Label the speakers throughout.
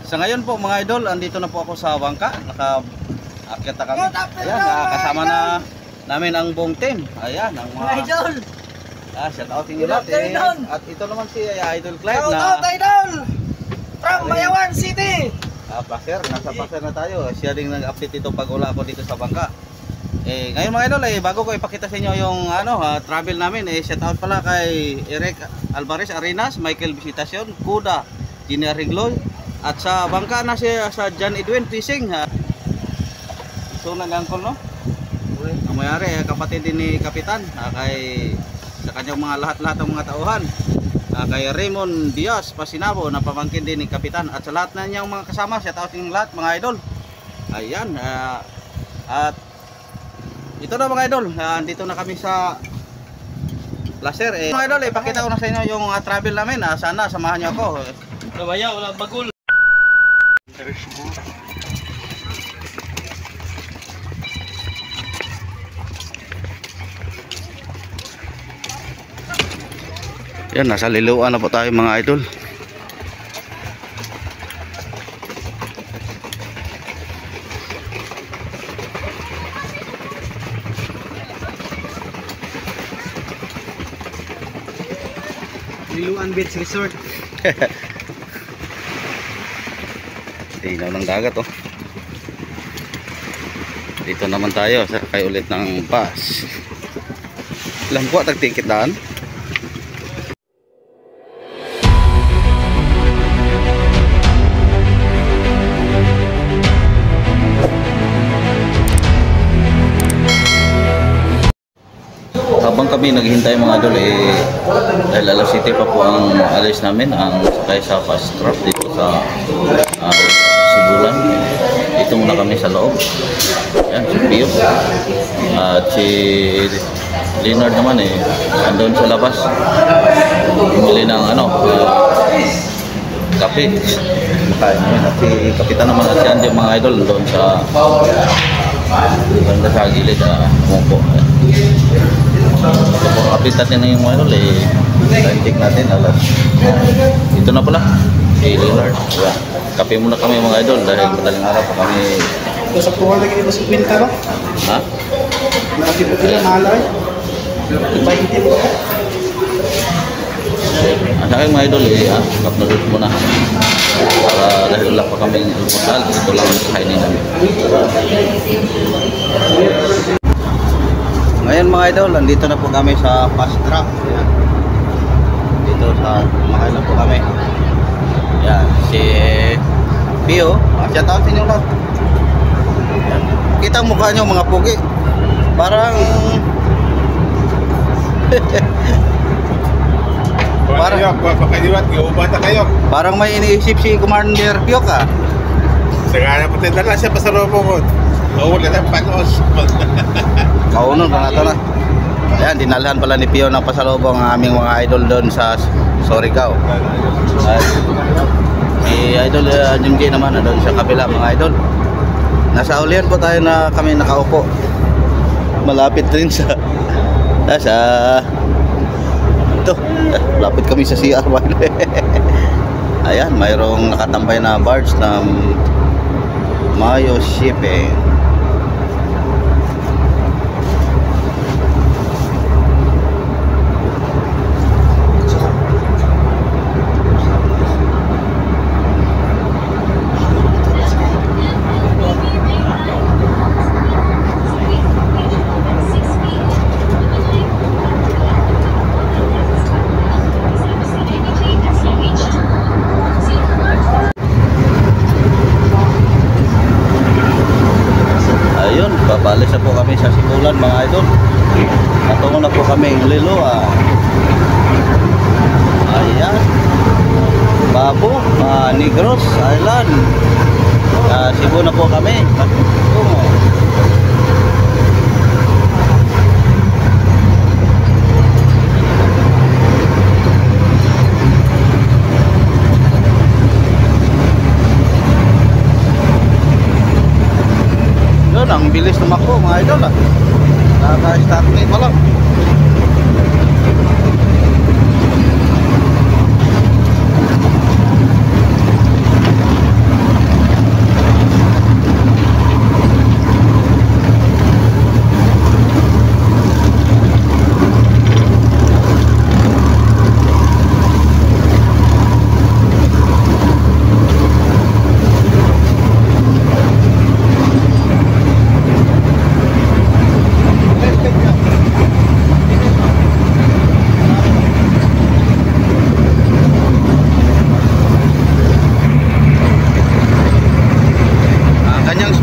Speaker 1: Sa ngayon po mga idol, andito na po ako sa bangka. Naka-akyat na kami. Ayan, kasama na namin ang buong team. Ayan, ang mga
Speaker 2: idol.
Speaker 1: Shout out inyo lahat eh. At ito naman si Idol Clive na
Speaker 2: Shout out idol! From Bayawan City!
Speaker 1: Placer, nasa Placer na tayo. Siya din nag-update ito pag wala ako dito sa bangka. Ngayon mga idol, bago ko ipakita sa inyo yung travel namin, shout out pala kay Eric Alvarez Arenas, Michael Visitacion, Kuda, Gina Rigloy, at sa bangka na siya sa John Edwin Fishing. So nag-angkol no? Ang mayari, kapatid din ni Kapitan, kay sa kanyang mga lahat-lahat ng mga tauhan, kay Raymond Diaz Pasinabo na pamangkin din ni Kapitan, at sa lahat na niyang mga kasama, shout out yung lahat mga idol. Ayan, at ito na mga idol, dito na kami sa Placer. Mga idol, ipakita ko na sa inyo yung travel namin. Sana samahan niyo ako.
Speaker 2: Nabaya, wala bagul.
Speaker 1: Yan, nasa Liloan na po tayo mga idol.
Speaker 2: Liloan Beach Resort.
Speaker 1: Tingnan ng dagat oh. Dito naman tayo sa kay ulit ng bus. Ilang po tag-ticket daan? Habang kami naghihintay mga idol dahil alas 7 pa po ang alis namin, ang sakay sa fast trap dito sa Sibulan. Dito muna kami sa loob. Yan, si Pio at si Leonard naman andun sa labas bumili ng kape. Makain namin at si Kapitan naman at si Andy mga idol doon sa gilid umupo. Ito po kapitan na yung mga idol time check natin alas. Ito na pala si Leonard. Kape muna kami mga idol dahil madaling araw pa kami.
Speaker 2: Sa kuha lagi dito sa kwinta ba?
Speaker 1: Ha?
Speaker 2: Nakatipot nila mahalay. Ipahitin mo ba?
Speaker 1: Ang aking mga idol kapnodot muna para dahil wala pa kami almusal, ito lang ang kainin namin. Ngayon mga idol, nandito na po kami sa fast track. Dito sa makain na po kami. Yan, si Pio. Shout out sa inyo lahat. Kita ang mukha nyo mga pugi. Parang parang may iniisip si Commander Pio ka.
Speaker 3: Sagana po tayo na siya pasalubong ko. Maulit ang panos.
Speaker 1: Maunon pa nato na. Ayan, dinalhan pala ni Pio ng pasalubong ang aming mga idol doon sa Surigao. At si Idol Junjay naman doon sa kabila mga idol. Nasa ulian po tayo na kami nakaupo. Malapit rin sa ito. Malapit kami sa CR. Ayan, mayroong nakatambay na barge ng Mayo Shipping. Balis na po kami sa Sibulan mga idol. Natungo na po kami ng Liloan. Ayan, Babo, Negros Island. Cebu na po kami. Ang bilis tumakbo mga idol Naka-start na pa lang.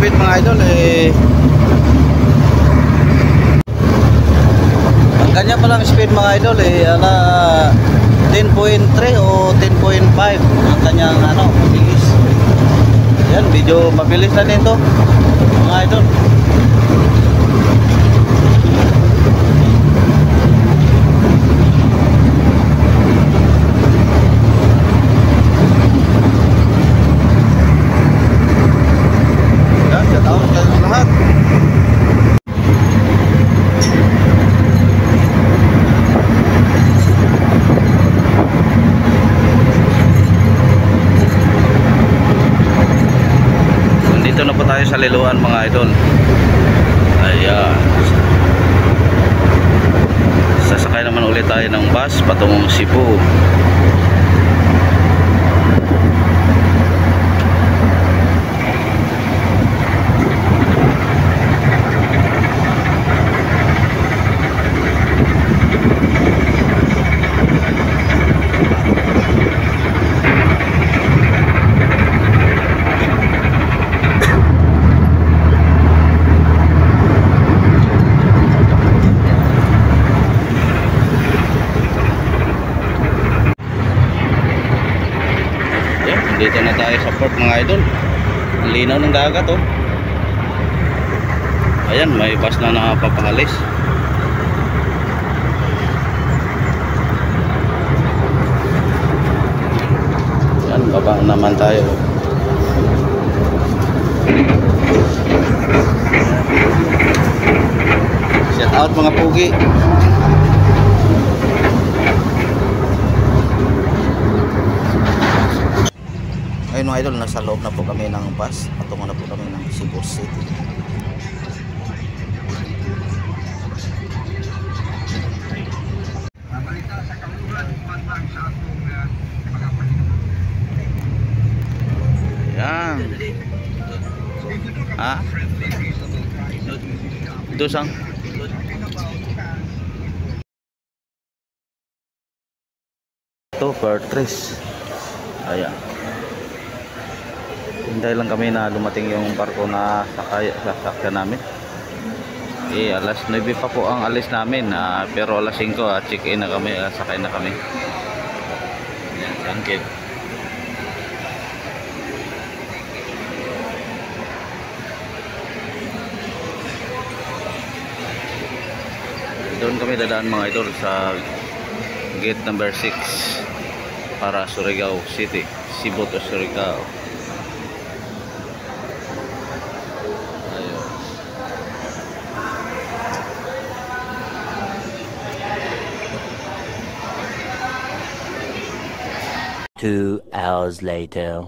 Speaker 1: speed mga idol ang kanya palang speed mga idol ala 10.3 o 10.5 ang kanyang bilis. Yan, medyo mabilis na nito mga idol. Dito na po tayo sa Liloan mga idol. Ayan. Sasakay naman ulit tayo ng bus patungong Cebu. Dito na tayo sa port mga idol. Ang linaw ng dagat oh. Ayan, may bus na nakapapahalis. Ayan, baba naman tayo. Shout out mga pugi. Ayun mga idol, nasa loob na po kami ng bus. Patungo na po kami ng Cebu City. Ayan. Ha? Ito sang? Ito, Pertres. Ayan. Hintay lang kami na dumating yung barko na sasakyan namin. Alas 9 pa po ang alis namin, pero alas 5 check-in na kami, sakay na kami. Ayan, tangkid. Doon kami dadaan mga idol sa gate number 6 para Surigao City, Cebu to Surigao.
Speaker 4: 2 hours later.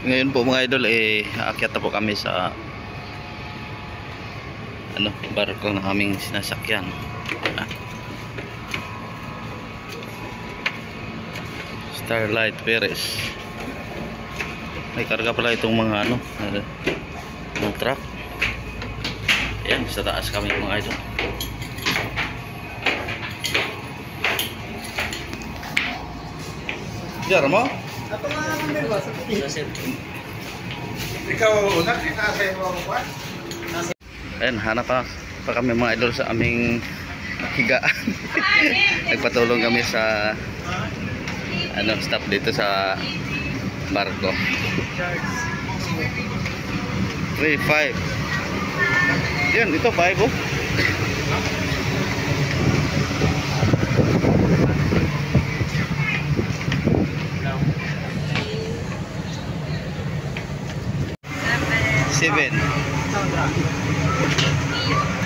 Speaker 1: Ngayon po mga idol, aakyat na po kami sa barko na aming sinasakyan. Starlight Perez. May karga pala itong mga ng truck. Ayan, sa taas kami mga idol. Diyan mo?
Speaker 2: Ato nga number ba?
Speaker 3: Ikaw, nakasay mo ako pa?
Speaker 1: Ayan, hanap pa kami mga idol sa aming higaan. Nagpatulong kami sa stop dito sa barko. 3-5. Yan, ito 5 oh. Seven.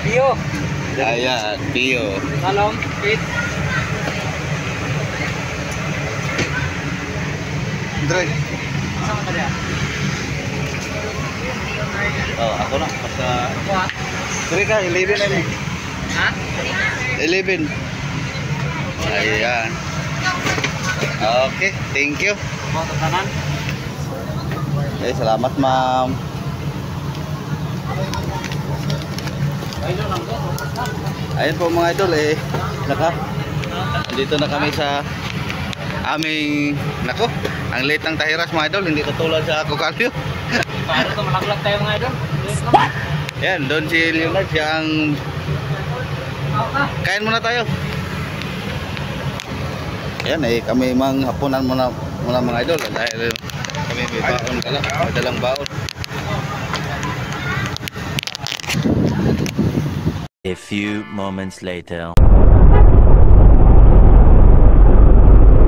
Speaker 2: Pio.
Speaker 1: Ayan, Pio.
Speaker 2: Salong. Pit.
Speaker 1: Dre.
Speaker 2: Saan ka diyan?
Speaker 1: Oh, ako na. Basta...
Speaker 2: What?
Speaker 1: Dre ka, 11 na mo.
Speaker 2: Ha?
Speaker 1: 11. Ayan. Okay, thank you.
Speaker 2: Moto kanan.
Speaker 1: Salamat ma'am. Ayun po mga idol, dito na kami sa aming, nako, ang late ng tahiras mga idol, hindi katulad sa Kokalyo.
Speaker 2: Paano ito malaglag tayo mga idol?
Speaker 1: Yan, doon si Leonard, siya ang... Kain muna tayo. Yan, kami mang hapunan muna mga idol dahil kami may baon kala, may dalang baon.
Speaker 4: A few moments later.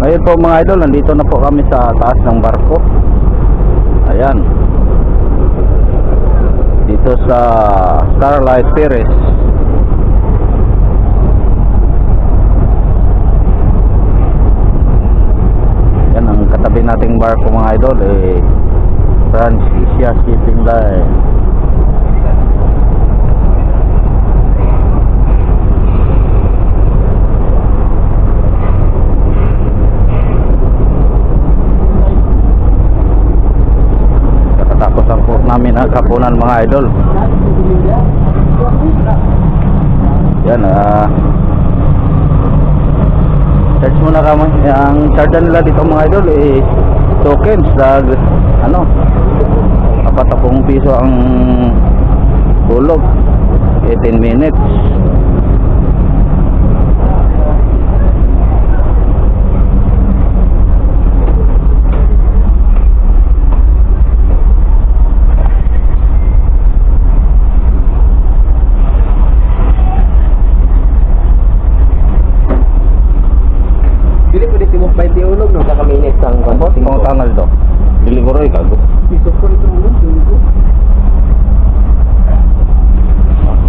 Speaker 1: Ngayon po mga idol, nandito na po kami sa taas ng barko. Ayan. Dito sa Starlight Ferries. Yan ang katabi nating barko mga idol, Trans-Asia Shipping Line. Kakatapos ang po namin kapunan mga idol. Yan, charge muna kami. Ang charge nila dito mga idol tokens sa ano, 40 piso ang bulog, 18 minutes. Tangal to. Bili ko rin kago.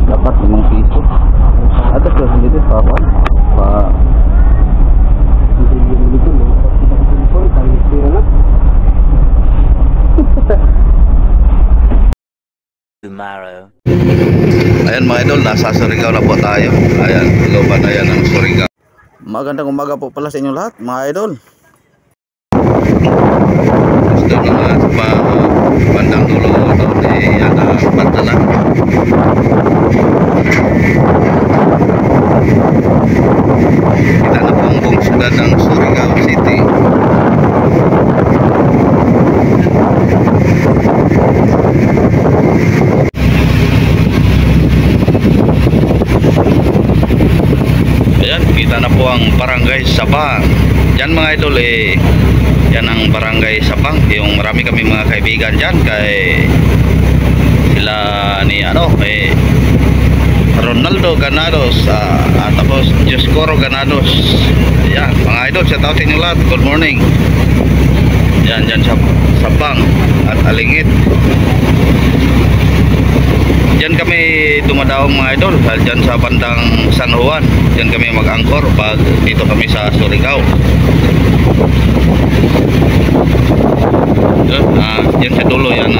Speaker 1: Dapat 5 piso. Ada ko dito pa.
Speaker 4: Tomorrow.
Speaker 1: Ayan mga idol, nasa Surigao na po tayo. Ayan, luban na yan ng Surigao. Magandang umaga po pala sa inyo lahat mga idol. Gusto naman sa bandang dulo ito di ada Bantala. Kita na po ang buong syudad ng Surigao City. Ayan, kita na po ang Barangay Sabang. Yan mga idol yan ang Barangay Sabang. Yung marami kami mga kaibigan dyan kay sila ni Ronaldo Ganados tapos Joscoro Ganados. Yan mga idol, shout out sa inyo lahat. Good morning. Yan dyan sa Sabang at Alingit. Diyan kami dumadaong mga idol dyan sa bandang San Juan. Diyan kami mag-angkor pag dito kami sa Surigao. Yan sa dulo yan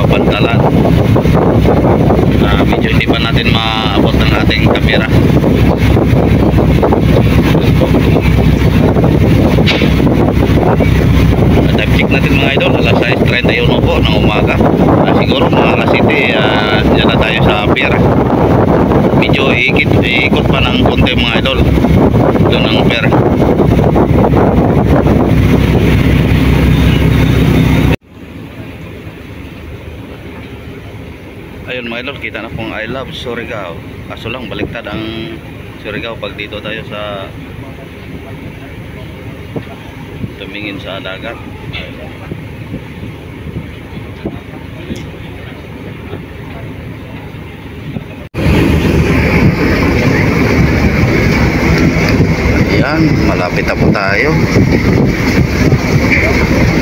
Speaker 1: Bantalan. Medyo hindi pa natin maabot ang ating kamera. Time check natin mga idol, alas 6:31 po ng umaga. Siguro mga alas 7 dyan na tayo sa pier. Medyo ikot pa ng konti mga idol doon ng pier. Ayun mga idol, kita na pong I love Surigao. Kaso lang baliktad ang Surigao pag dito tayo sa tumingin sa dagat. Ayan, malapit na po tayo.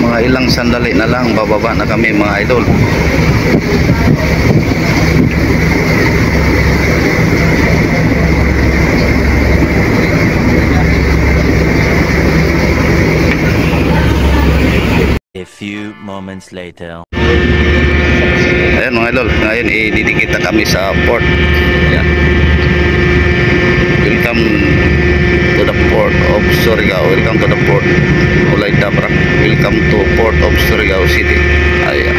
Speaker 1: Mga ilang sandali na lang bababa na kami mga idol.
Speaker 4: A few moments later.
Speaker 1: Ayan mga idol, ngayon didikit na kami sa port. Ayan. Welcome to the port of Surigao. Welcome to the port Ulay Dabra. Welcome to port of Surigao City. Ayan.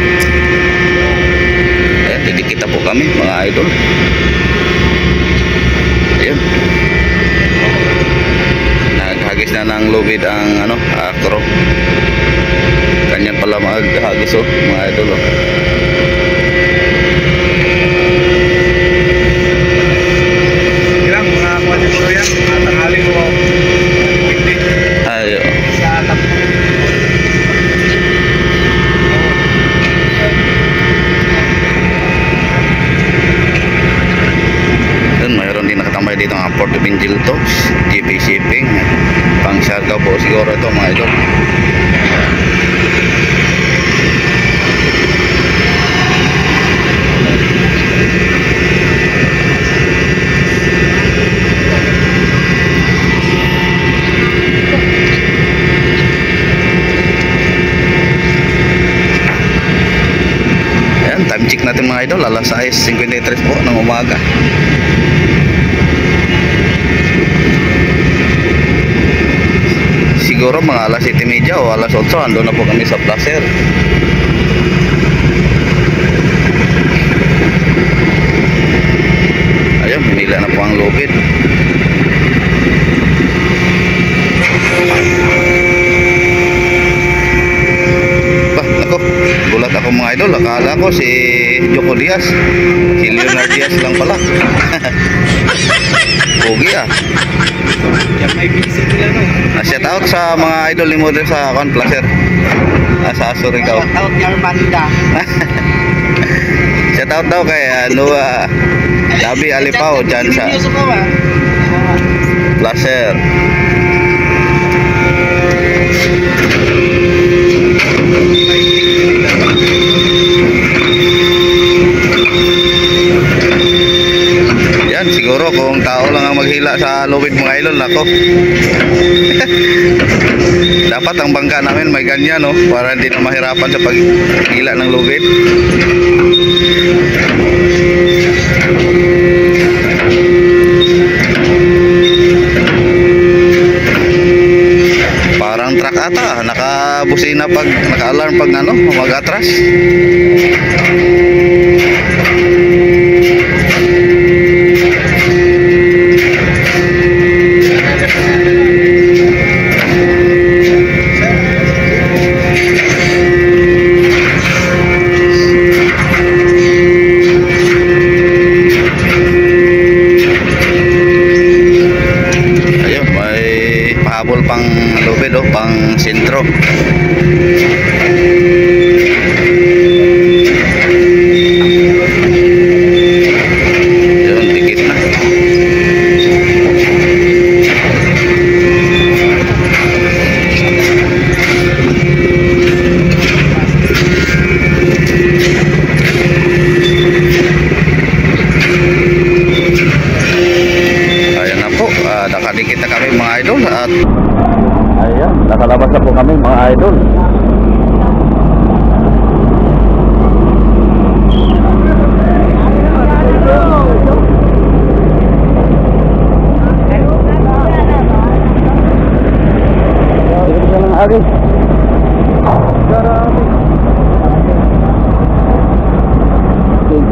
Speaker 1: Ayan, didikit na po kami mga idol. Ayan. Naghagis na ng lubid ang crew. Ganyan pala maghagis mga idol
Speaker 3: Ilang mga kuwan siguro yan. Tanghali mo.
Speaker 1: Ayo.
Speaker 2: Sa tapos.
Speaker 1: Mayroon din nakatambay dito ng Port of Ingilto, GP Shipping. Pang Siargao po siguro ito mga idol. Ayan, time check natin mga idol, alas 6:53 po ng umaga. Siguro mga alas 7:30 o alas 8 ando na po kami sa placer. Ayun, hinila na po ang lubid. Bah, ako, gulat ako mga idol. Akala ko si Joko Diaz, si Leonard Diaz lang pala. Pogi
Speaker 2: Yan may visit nila no.
Speaker 1: Shout out sa mga idol ni Model sa Placer. Sa Surigao.
Speaker 2: Shout out your banda.
Speaker 1: Shout out daw kay Labi Alipao dyan sa
Speaker 2: Seryoso ka ba?
Speaker 1: Placer. Yan, siguro kung tao lang ang maghila sa lubid mga idol, nako. Dapat ang bangka namin may ganyan no, para hindi na mahirapan sa paghila ng lubid. Parang truck ata, nakabusina pag naka-alarm pag mag-atras. Pang lubid pang sentro. Yun, dikit na. Ayan na po, nakadikit na kami mga idol at ayan, nakalabas na po kami mga idol.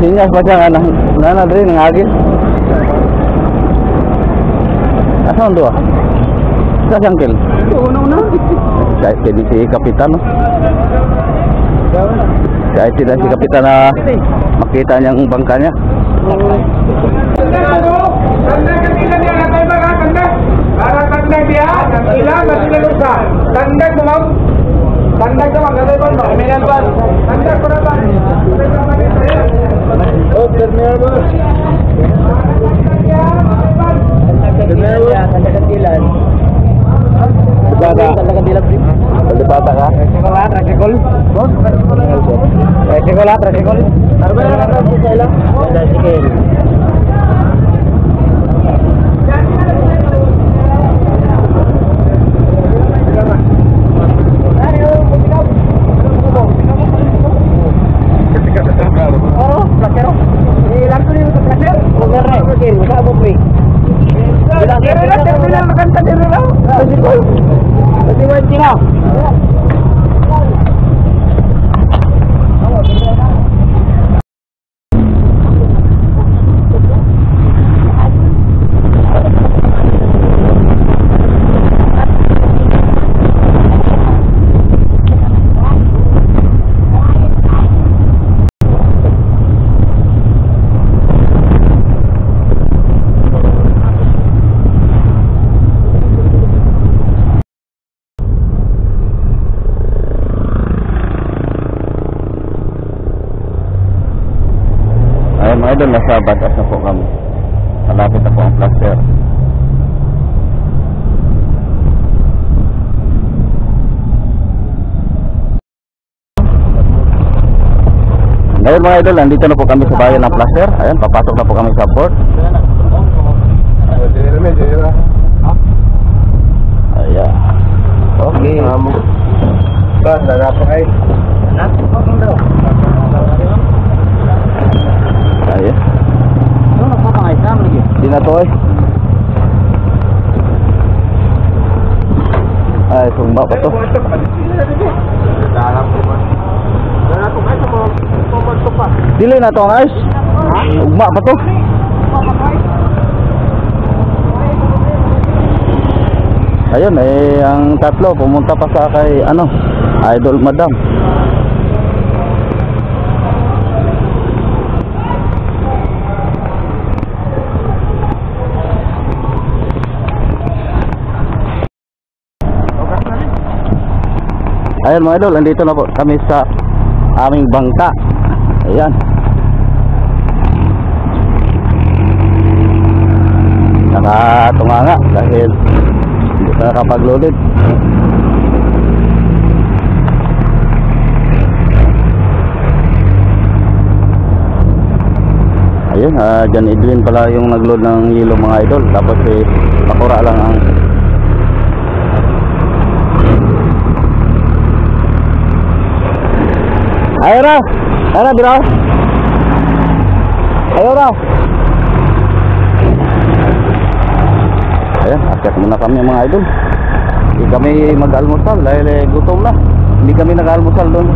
Speaker 1: Sinyas pa siya na rin ng agil. Asan doon? Sa sangkil?
Speaker 2: Una.
Speaker 1: Kahit si Kapitan no? Kahit sila si Kapitan na makita niyang bangka niya. Bata ka? Tricycle? Tricycle? Ano ba yung tricycle? Tricycle. nasa batas na po kami. Malapit na po ang plaster. Ngayon mga idol, nandito na po kami sa bayan ng plaster. Ayan, papasok na po kami sa port. Ayan. Okay.
Speaker 2: Ba, nagapa kayo.
Speaker 1: Ayan. Di na to eh. Ay, sumba pa to. Dili na to ang ice. Ugma pa to. Ayun eh, ang tatlo pumunta pa sa kay ano, Idol Madam. Ayun mga idol, andito na po kami sa aming bangka. Ayan. Nakatunga nga dahil hindi pa nakapag-loaded. Ayun, John Edwin pala yung nag-load ng yelo mga idol. Tapos Pakura lang ang Ayora! Ayora, biro! Ayora! Ayan, akyat muna kami mga idol. Hindi kami mag-almusal dahil gutom na. Hindi kami nag-almusal doon